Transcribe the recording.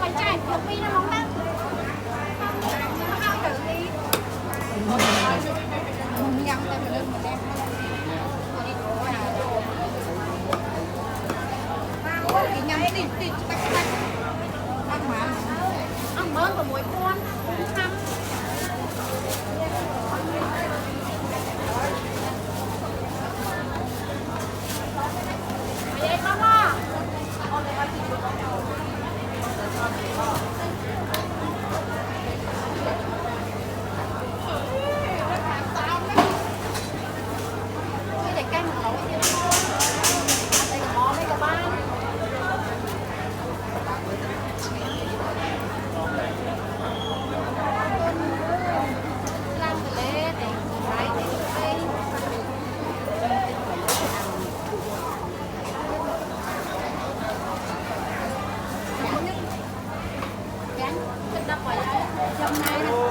phải chạy một pin nó móng lắm nó hao tự đi mình nhắm tay mình lên mình đem cái nhắm đi tách ăn mà ăn mớn của mỗi con thăm vậy không à cái canh một lẩu như thế đây là món đây là ba làm cái lê để cái để đây trắng thịt đập vào trong này